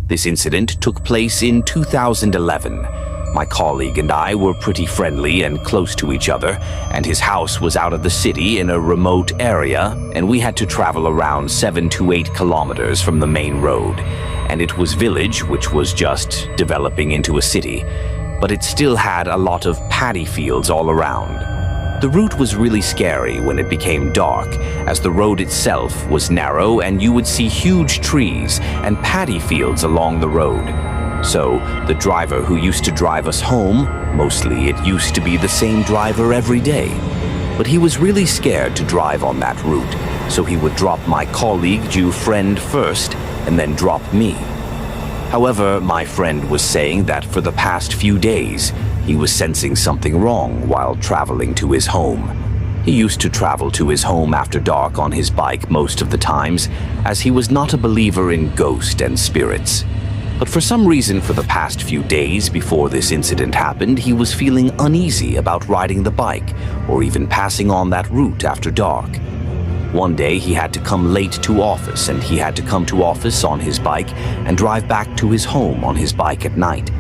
This incident took place in 2011. My colleague and I were pretty friendly and close to each other, and his house was out of the city in a remote area, and we had to travel around 7 to 8 kilometers from the main road. And it was village, which was just developing into a city, but it still had a lot of paddy fields all around. The route was really scary when it became dark, as the road itself was narrow and you would see huge trees and paddy fields along the road. So, the driver who used to drive us home, mostly it used to be the same driver every day. But he was really scared to drive on that route, so he would drop my colleague, Jew friend first, and then drop me. However, my friend was saying that for the past few days, he was sensing something wrong while traveling to his home. He used to travel to his home after dark on his bike most of the times, as he was not a believer in ghosts and spirits. But for some reason, for the past few days before this incident happened, he was feeling uneasy about riding the bike or even passing on that route after dark. One day he had to come late to office, and he had to come to office on his bike and drive back to his home on his bike at night.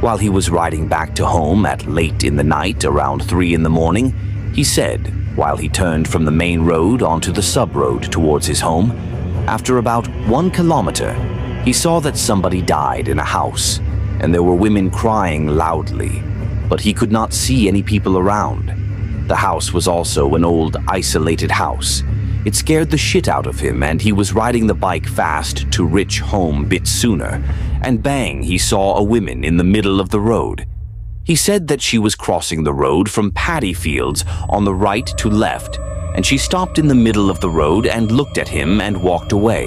While he was riding back to home at late in the night, around 3 in the morning, he said, while he turned from the main road onto the sub-road towards his home, after about 1 kilometer, he saw that somebody died in a house, and there were women crying loudly, but he could not see any people around. The house was also an old, isolated house. It scared the shit out of him, and he was riding the bike fast to reach home bit sooner, and bang, he saw a woman in the middle of the road. He said that she was crossing the road from paddy fields on the right to left, and she stopped in the middle of the road and looked at him and walked away.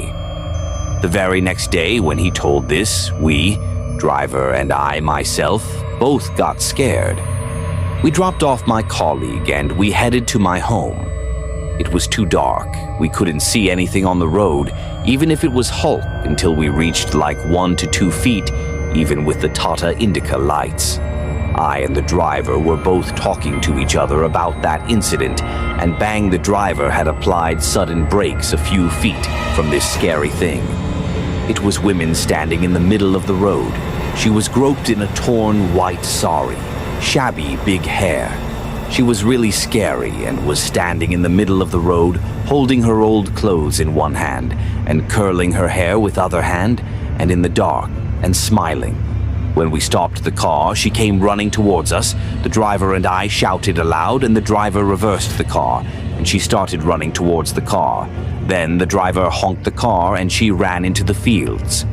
The very next day when he told this, we, driver and I myself, both got scared. We dropped off my colleague and we headed to my home. It was too dark. We couldn't see anything on the road, even if it was Hulk, until we reached like 1 to 2 feet, even with the Tata Indica lights. I and the driver were both talking to each other about that incident, and bang, the driver had applied sudden brakes a few feet from this scary thing. It was women standing in the middle of the road. She was groped in a torn white sari, shabby big hair. She was really scary and was standing in the middle of the road, holding her old clothes in one hand and curling her hair with other hand, and in the dark and smiling. When we stopped the car, she came running towards us. The driver and I shouted aloud, and the driver reversed the car, and she started running towards the car. Then the driver honked the car and she ran into the fields.